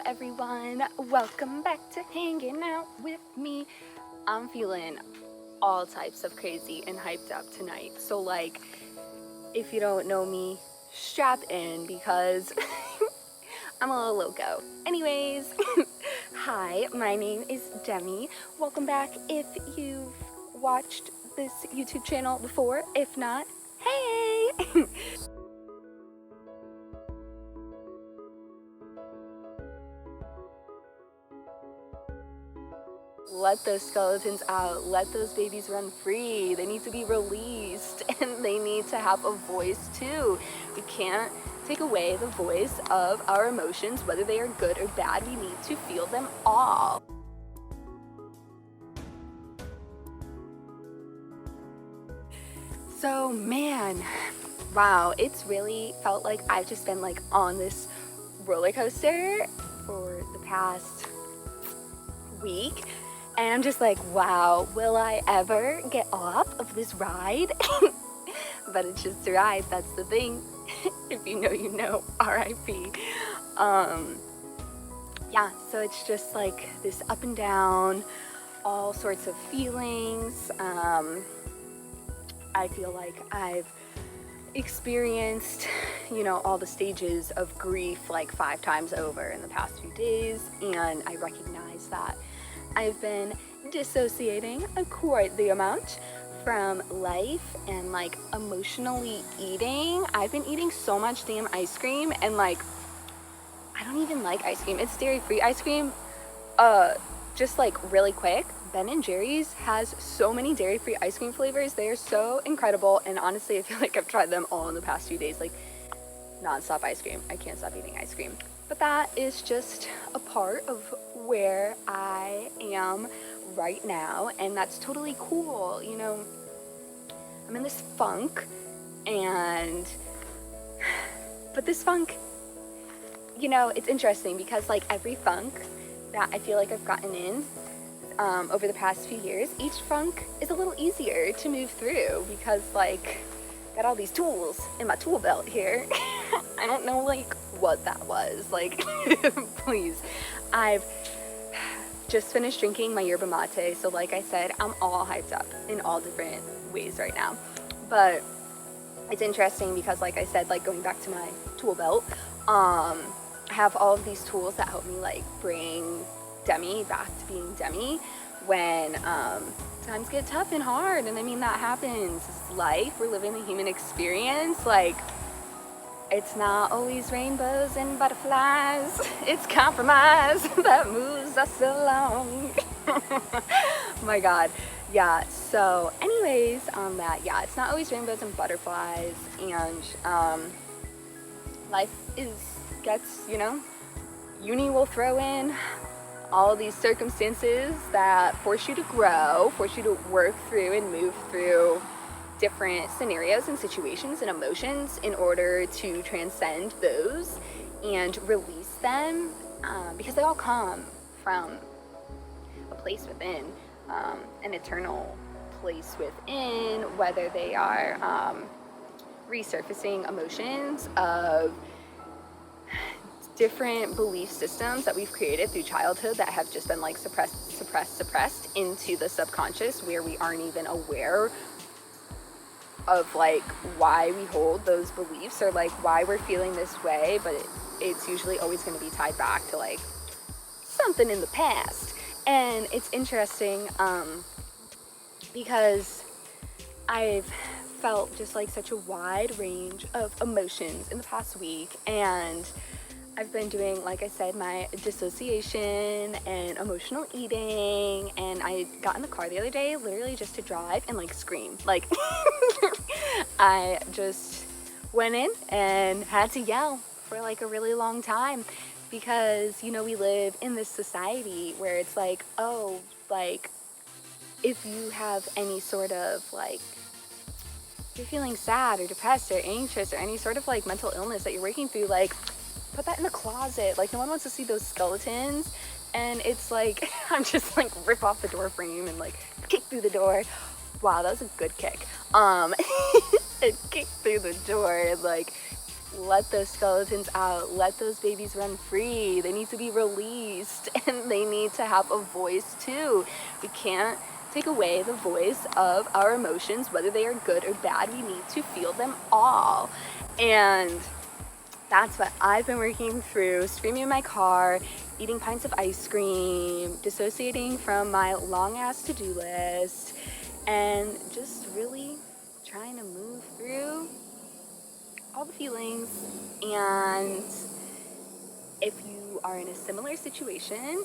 everyone, welcome back to hanging out with me. I'm feeling all types of crazy and hyped up tonight, so like if you don't know me, strap in because I'm a little loco. Anyways, hi, my name is Demi. Welcome back if you've watched this YouTube channel before. If not, hey! Let those skeletons out, let those babies run free. They need to be released and they need to have a voice too. We can't take away the voice of our emotions, whether they are good or bad. We need to feel them all. So man, wow, it's really felt like I've just been like on this roller coaster for the past week. And I'm just like, wow, will I ever get off of this ride? But it's just a ride, that's the thing. If you know, you know, R.I.P. Yeah, so it's just like this up and down, all sorts of feelings. I feel like I've experienced, you know, all the stages of grief like 5 times over in the past few days, and I recognize that I've been dissociating quite the amount from life and like emotionally eating. I've been eating so much damn ice cream, and like I don't even like ice cream. It's dairy-free ice cream. Just like really quick, Ben & Jerry's has so many dairy-free ice cream flavors. They are so incredible, and honestly I feel like I've tried them all in the past few days, like non-stop ice cream. I can't stop eating ice cream. But that is just a part of where I am right now, and that's totally cool. You know, I'm in this funk, but this funk, you know, it's interesting because like every funk that I feel like I've gotten in over the past few years, each funk is a little easier to move through because like got all these tools in my tool belt here. I don't know like what that was, like please. I've just finished drinking my yerba mate, so like I said, I'm all hyped up in all different ways right now. But it's interesting because like I said, like going back to my tool belt, I have all of these tools that help me like bring Demi back to being Demi when times get tough and hard. And I mean, that happens. It's life. We're living the human experience. Like, it's not always rainbows and butterflies. It's compromise that moves us along. My God. Yeah, so anyways, on that, yeah, it's not always rainbows and butterflies, and life gets, you know, uni will throw in all these circumstances that force you to grow, force you to work through and move through different scenarios and situations and emotions in order to transcend those and release them, because they all come from a place within, an eternal place within, whether they are resurfacing emotions of different belief systems that we've created through childhood that have just been like suppressed into the subconscious, where we aren't even aware of like why we hold those beliefs or like why we're feeling this way, but it's usually always going to be tied back to like something in the past. And it's interesting because I've felt just like such a wide range of emotions in the past week, and I've been doing, like I said, my dissociation and emotional eating, and I got in the car the other day literally just to drive and like scream. Like I just went in and had to yell for like a really long time because, you know, we live in this society where it's like, oh, like if you have any sort of like, if you're feeling sad or depressed or anxious or any sort of like mental illness that you're working through, like put that in the closet. Like no one wants to see those skeletons. And it's like I'm just like rip off the door frame and like kick through the door. Wow, that was a good kick. And kick through the door and like let those skeletons out, let those babies run free. They need to be released and they need to have a voice too. We can't take away the voice of our emotions, whether they are good or bad. We need to feel them all. And that's what I've been working through, screaming in my car, eating pints of ice cream, dissociating from my long ass to-do list, and just really trying to move through all the feelings. And if you are in a similar situation,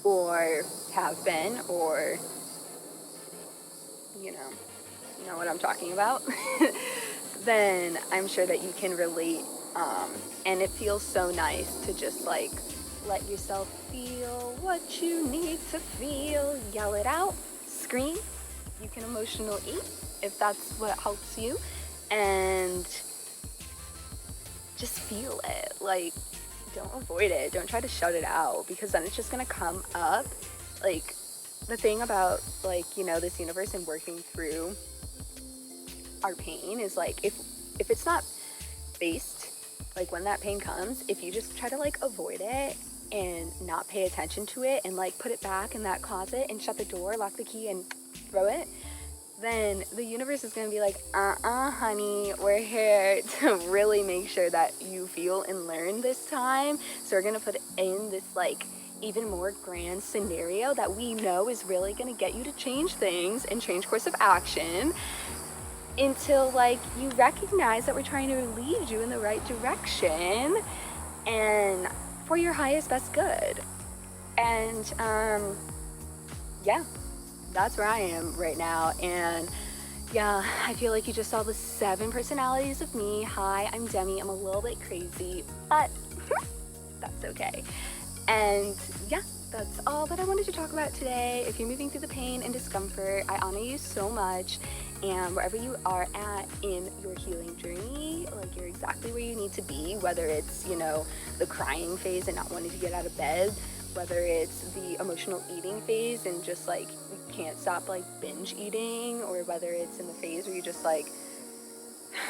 or have been, or you know what I'm talking about, then I'm sure that you can relate. And it feels so nice to just like let yourself feel what you need to feel, yell it out, scream. You can emotional eat if that's what helps you, and just feel it. Like, don't avoid it. Don't try to shut it out, because then it's just gonna come up. Like, the thing about, like, this universe and working through our pain is like, if it's not faced, like when that pain comes, if you just try to like avoid it and not pay attention to it and like put it back in that closet and shut the door, lock the key and throw it, then the universe is gonna be like, honey, we're here to really make sure that you feel and learn this time. So we're gonna put in this like even more grand scenario that we know is really gonna get you to change things and change course of action, until like you recognize that we're trying to lead you in the right direction and for your highest best good. And yeah, that's where I am right now. And yeah, I feel like you just saw the 7 personalities of me. Hi, I'm Demi. I'm a little bit crazy, but that's okay. And yeah, that's all that I wanted to talk about today. If you're moving through the pain and discomfort, I honor you so much. And wherever you are at in your healing journey, like, you're exactly where you need to be, whether it's, the crying phase and not wanting to get out of bed, whether it's the emotional eating phase and just like you can't stop like binge eating, or whether it's in the phase where you just like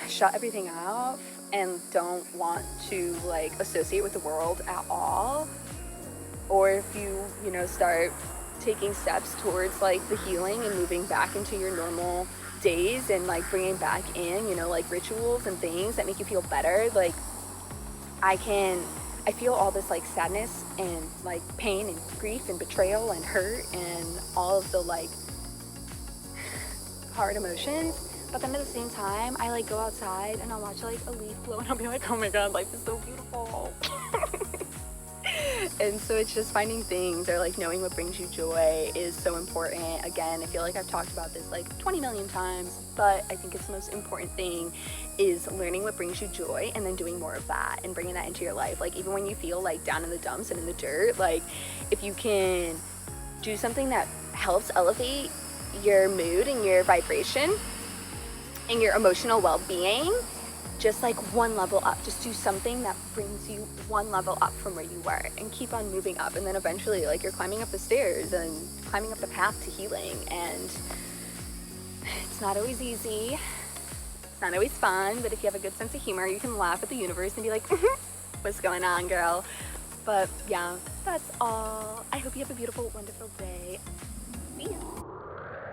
shut everything off and don't want to like associate with the world at all. Or if you, start taking steps towards like the healing and moving back into your normal days and like bringing back in, like rituals and things that make you feel better. Like, I feel all this like sadness and like pain and grief and betrayal and hurt and all of the like hard emotions. But then at the same time, I like go outside and I'll watch like a leaf blow and I'll be like, oh my God, life is so beautiful. And so it's just finding things, or like knowing what brings you joy is so important. Again, I feel like I've talked about this like 20 million times, but I think it's the most important thing is learning what brings you joy and then doing more of that and bringing that into your life. Like, even when you feel like down in the dumps and in the dirt, like if you can do something that helps elevate your mood and your vibration and your emotional well-being, just like one level up, just do something that brings you one level up from where you were and keep on moving up. And then eventually like you're climbing up the stairs and climbing up the path to healing. And it's not always easy, it's not always fun, but if you have a good sense of humor, you can laugh at the universe and be like, what's going on, girl? But yeah, that's all. I hope you have a beautiful, wonderful day.